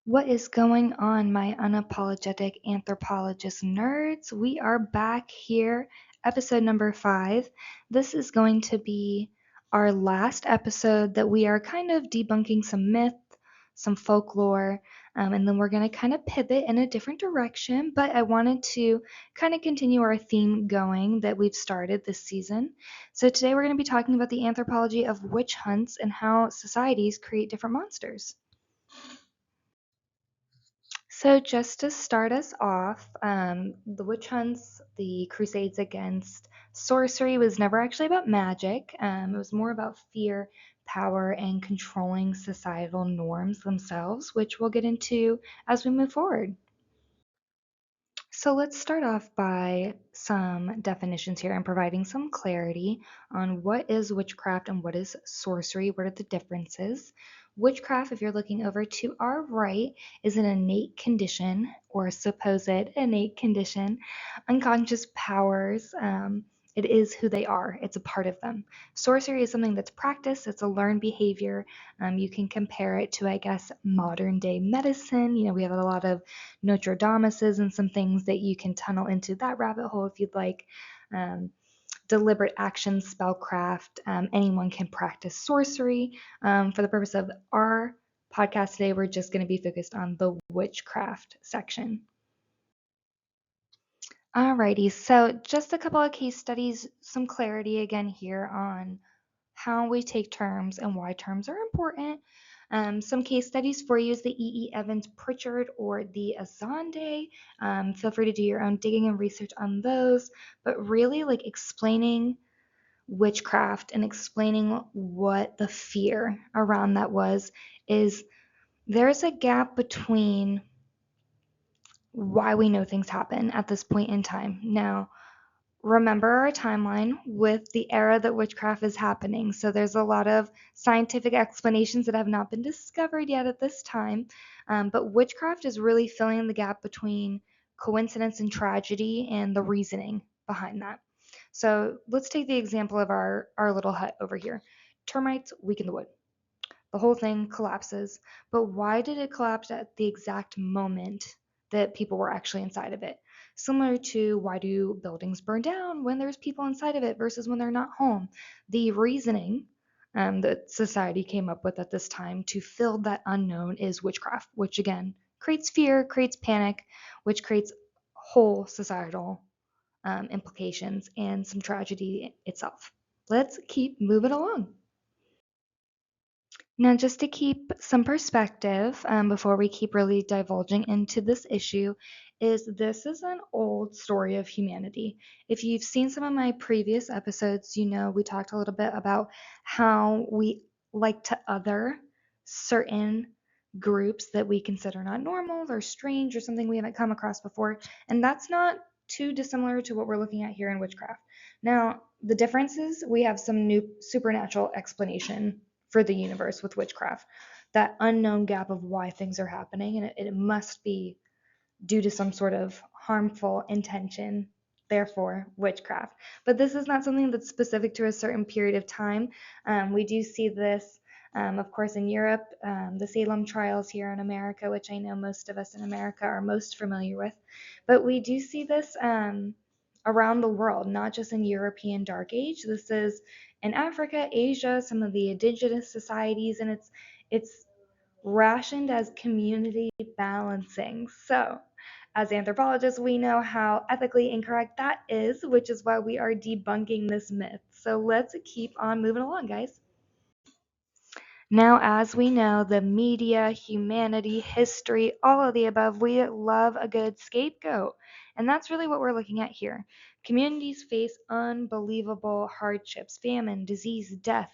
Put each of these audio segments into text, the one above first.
What is going on, my unapologetic anthropologist nerds? We are back here, episode number 5. This is going to be our last episode that we are kind of debunking some myth, some folklore, and then we're going to kind of pivot in a different direction. But I wanted to kind of continue our theme going that we've started this season. So today we're going to be talking about the anthropology of witch hunts and how societies create different monsters. So just to start us off, the witch hunts, the crusades against sorcery was never actually about magic. It was more about fear, power, and controlling societal norms themselves, which we'll get into as we move forward. So let's start off by some definitions here and providing some clarity on what is witchcraft and what is sorcery. What are the differences? Witchcraft, if you're looking over to our right, is an innate condition or a supposed innate condition, unconscious powers. It is who they are, it's a part of them. Sorcery is something that's practiced, it's a learned behavior. You can compare it to, I guess, modern day medicine. We have a lot of Notre Dameses and some things that you can tunnel into that rabbit hole if you'd like. Deliberate action, spellcraft, anyone can practice sorcery. For the purpose of our podcast today, we're just going to be focused on the witchcraft section. Alrighty, so just a couple of case studies, some clarity again here on how we take terms and why terms are important. Some case studies for you is the E. Evans Pritchard or the Azande. Feel free to do your own digging and research on those, but really like explaining witchcraft and explaining what the fear around that was is there's a gap between why we know things happen at this point in time. Now, remember our timeline with the era that witchcraft is happening. So there's a lot of scientific explanations that have not been discovered yet at this time. But witchcraft is really filling the gap between coincidence and tragedy and the reasoning behind that. So let's take the example of our little hut over here. Termites weaken the wood. The whole thing collapses. But why did it collapse at the exact moment that people were actually inside of it? Similar to why do buildings burn down when there's people inside of it versus when they're not home? The reasoning that society came up with at this time to fill that unknown is witchcraft, which again creates fear, creates panic, which creates whole societal implications and some tragedy itself. Let's keep moving along. Now, just to keep some perspective before we keep really divulging into this issue, this is an old story of humanity. If you've seen some of my previous episodes, we talked a little bit about how we like to other certain groups that we consider not normal or strange or something we haven't come across before. And that's not too dissimilar to what we're looking at here in witchcraft. Now, the difference is we have some new supernatural explanation for the universe with witchcraft, that unknown gap of why things are happening, and it must be due to some sort of harmful intention, therefore witchcraft. But this is not something that's specific to a certain period of time. We do see this, of course, in Europe, the Salem trials here in America, which I know most of us in America are most familiar with. But we do see this around the world, not just in European Dark Age. This is in Africa, Asia, some of the indigenous societies, and it's rationed as community balancing. So, as anthropologists, we know how ethically incorrect that is, which is why we are debunking this myth. So let's keep on moving along, guys. Now, as we know, the media, humanity, history, all of the above, we love a good scapegoat. And that's really what we're looking at here. Communities face unbelievable hardships, famine, disease, death.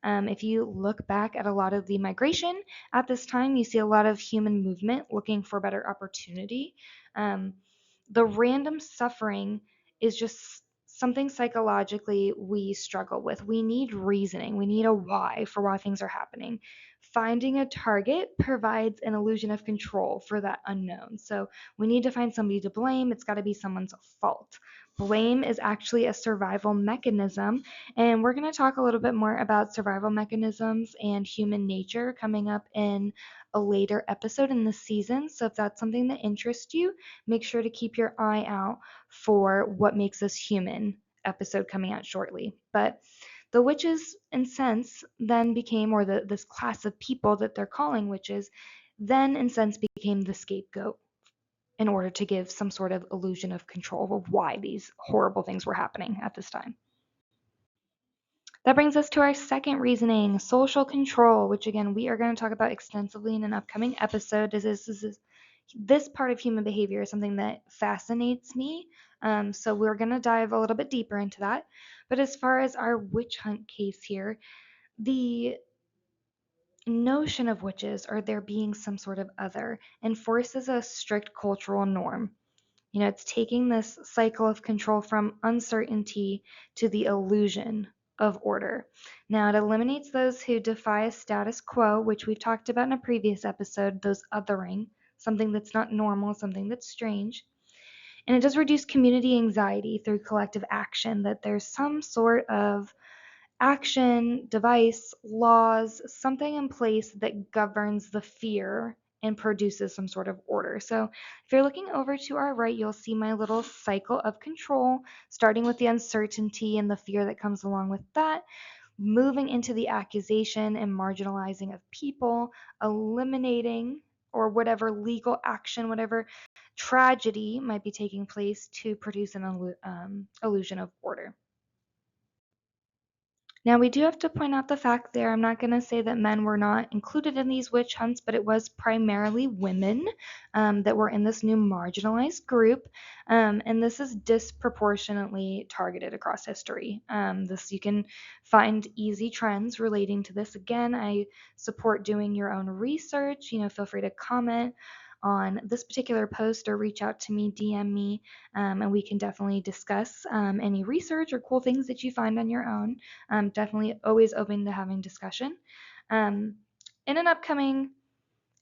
If you look back at a lot of the migration at this time, you see a lot of human movement looking for better opportunity. The random suffering is just something psychologically we struggle with. We need reasoning. We need a why for why things are happening. finding a target provides an illusion of control for that unknown. So we need to find somebody to blame. It's got to be someone's fault. Blame is actually a survival mechanism, and we're going to talk a little bit more about survival mechanisms and human nature coming up in a later episode in the season. So if that's something that interests you, make sure to keep your eye out for What Makes Us Human episode coming out shortly. But the witches, in sense, then became, or this class of people that they're calling witches, then in sense became the scapegoat in order to give some sort of illusion of control of why these horrible things were happening at this time. That brings us to our second reasoning, social control, which again we are going to talk about extensively in an upcoming episode. This part of human behavior is something that fascinates me. So we're going to dive a little bit deeper into that. But as far as our witch hunt case here, the notion of witches or there being some sort of other enforces a strict cultural norm. It's taking this cycle of control from uncertainty to the illusion of order. Now, it eliminates those who defy a status quo, which we've talked about in a previous episode, those othering, something that's not normal, something that's strange. And it does reduce community anxiety through collective action, that there's some sort of action, device, laws, something in place that governs the fear and produces some sort of order. So if you're looking over to our right, you'll see my little cycle of control, starting with the uncertainty and the fear that comes along with that, moving into the accusation and marginalizing of people, eliminating or whatever legal action, whatever tragedy might be taking place to produce an illusion of order. Now, we do have to point out the fact there, I'm not going to say that men were not included in these witch hunts, but it was primarily women that were in this new marginalized group. And this is disproportionately targeted across history. You can find easy trends relating to this. Again, I support doing your own research. Feel free to comment on this particular post or reach out to me, DM me, and we can definitely discuss any research or cool things that you find on your own. Definitely always open to having discussion. In an upcoming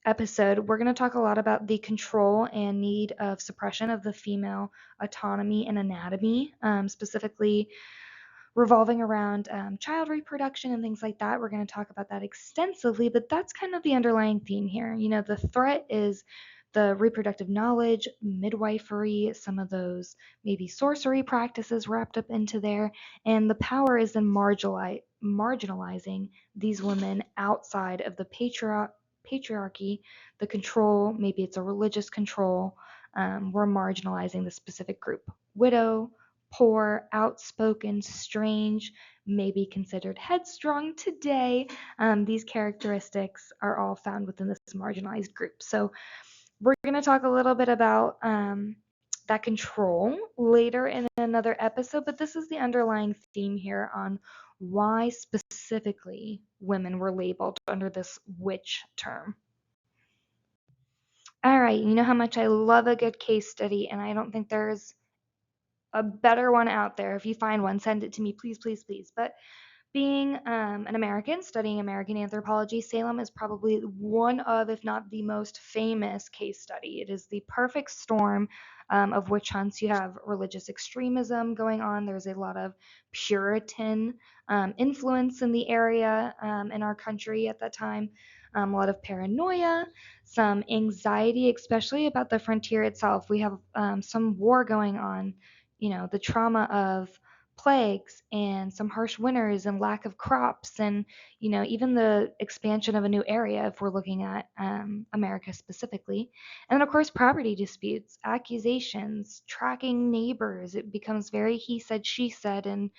episode, we're going to talk a lot about the control and need of suppression of the female autonomy and anatomy, specifically revolving around child reproduction and things like that. We're going to talk about that extensively, but that's kind of the underlying theme here. The threat is the reproductive knowledge, midwifery, some of those maybe sorcery practices wrapped up into there, and the power is in marginalizing these women outside of the patriarchy, the control, maybe it's a religious control. We're marginalizing the specific group. Widow, poor, outspoken, strange, maybe considered headstrong today. These characteristics are all found within this marginalized group. So we're going to talk a little bit about that control later in another episode, but this is the underlying theme here on why specifically women were labeled under this witch term. All right, you know how much I love a good case study, and I don't think there's a better one out there. If you find one, send it to me, please, please, please. But being an American studying American anthropology, Salem is probably one of, if not the most famous case study. It is the perfect storm of witch hunts. You have religious extremism going on. There's a lot of Puritan influence in the area in our country at that time. A lot of paranoia, some anxiety, especially about the frontier itself. We have some war going on. The trauma of plagues and some harsh winters and lack of crops and even the expansion of a new area if we're looking at America specifically. And then of course property disputes, accusations, tracking neighbors. It becomes very he said, she said, and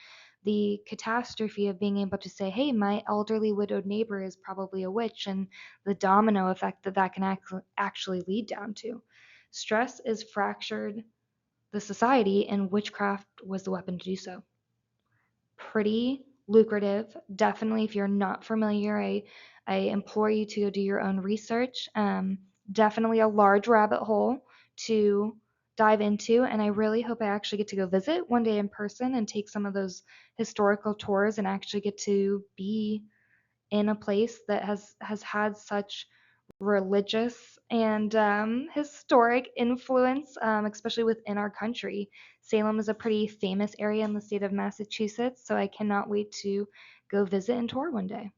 the catastrophe of being able to say, hey, my elderly widowed neighbor is probably a witch, and the domino effect that can actually lead down to. Stress is fractured the society, and witchcraft was the weapon to do so. Pretty lucrative. Definitely, if you're not familiar, I implore you to go do your own research. Definitely a large rabbit hole to dive into, and I really hope I actually get to go visit one day in person and take some of those historical tours and actually get to be in a place that has had such religious and historic influence, especially within our country. Salem is a pretty famous area in the state of Massachusetts, so I cannot wait to go visit and tour one day.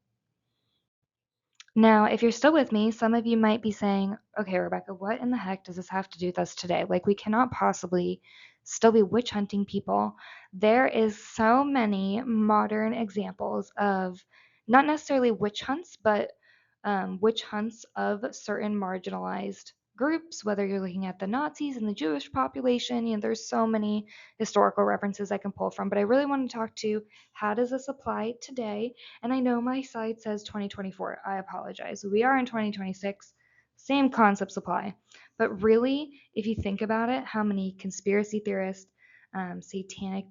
Now, if you're still with me, some of you might be saying, okay, Rebecca, what in the heck does this have to do with us today? Like, we cannot possibly still be witch hunting people. There is so many modern examples of not necessarily witch hunts, but witch hunts of certain marginalized groups, whether you're looking at the Nazis and the Jewish population. There's so many historical references I can pull from, but I really want to talk to how does this apply today? And I know my site says 2024. I apologize. We are in 2026. Same concepts apply. But really, if you think about it, how many conspiracy theorists, satanic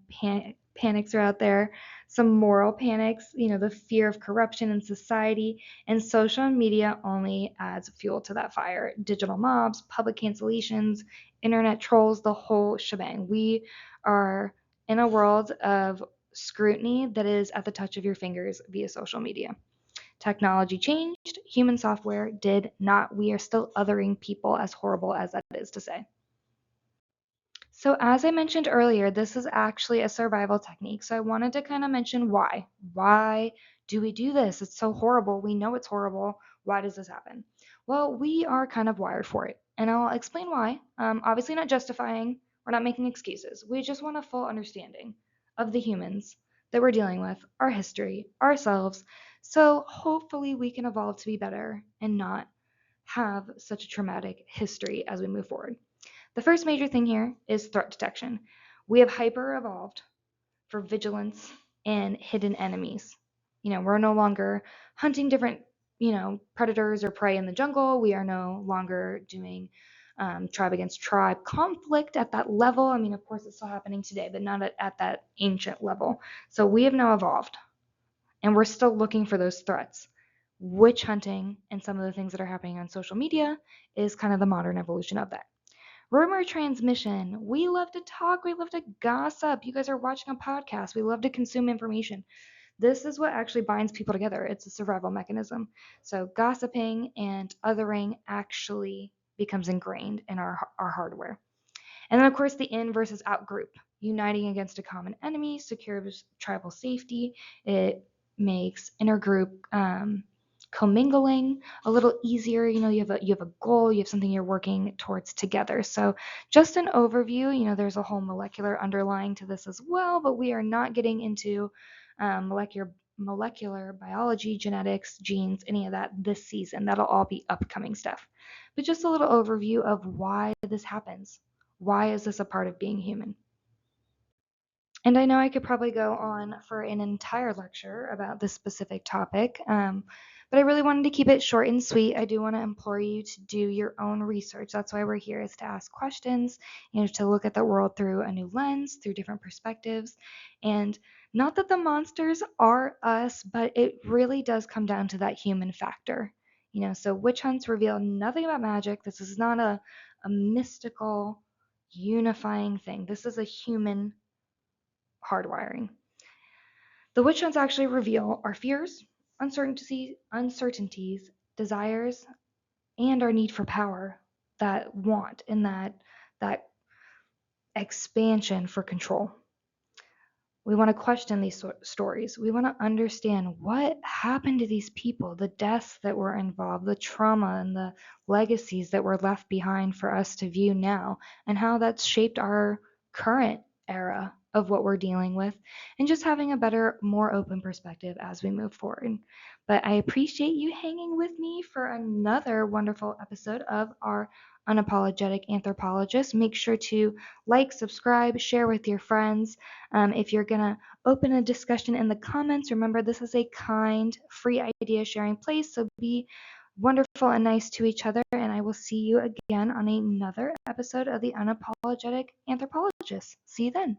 panics are out there, some moral panics, the fear of corruption in society, and social media only adds fuel to that fire. Digital mobs, public cancellations, internet trolls, the whole shebang. We are in a world of scrutiny that is at the touch of your fingers via social media. Technology changed, human software did not. We are still othering people, as horrible as that is to say. So as I mentioned earlier, this is actually a survival technique. So I wanted to kind of mention why. Why do we do this? It's so horrible. We know it's horrible. Why does this happen? Well, we are kind of wired for it. And I'll explain why. Obviously not justifying. We're not making excuses. We just want a full understanding of the humans that we're dealing with, our history, ourselves. So hopefully we can evolve to be better and not have such a traumatic history as we move forward. The first major thing here is threat detection. We have hyper evolved for vigilance and hidden enemies. We're no longer hunting different, predators or prey in the jungle. We are no longer doing tribe against tribe conflict at that level. I mean, of course, it's still happening today, but not at that ancient level. So we have now evolved, and we're still looking for those threats. Witch hunting and some of the things that are happening on social media is kind of the modern evolution of that. Rumor transmission. We love to talk. We love to gossip. You guys are watching a podcast. We love to consume information. This is what actually binds people together. It's a survival mechanism. So gossiping and othering actually becomes ingrained in our hardware. And then, of course, the in versus out group. Uniting against a common enemy secures tribal safety. It makes intergroup commingling a little easier. You have a goal, you have something you're working towards together. So just an overview. There's a whole molecular underlying to this as well, but we are not getting into molecular biology, genetics, genes, any of that this season. That'll all be upcoming stuff. But just a little overview of why this happens. Why is this a part of being human? And I know I could probably go on for an entire lecture about this specific topic, but I really wanted to keep it short and sweet. I do want to implore you to do your own research. That's why we're here, is to ask questions, to look at the world through a new lens, through different perspectives. And not that the monsters are us, but it really does come down to that human factor. So witch hunts reveal nothing about magic. This is not a mystical, unifying thing. This is a human hardwiring. The witch hunts actually reveal our fears, uncertainties, desires, and our need for power, that want and that expansion for control. We want to question these stories. We want to understand what happened to these people, the deaths that were involved, the trauma and the legacies that were left behind for us to view now, and how that's shaped our current era of what we're dealing with, and just having a better, more open perspective as we move forward. But I appreciate you hanging with me for another wonderful episode of our Unapologetic Anthropologist. Make sure to like, subscribe, share with your friends. If you're going to open a discussion in the comments, remember this is a kind, free idea sharing place. So be wonderful and nice to each other. And I will see you again on another episode of the Unapologetic Anthropologist. See you then.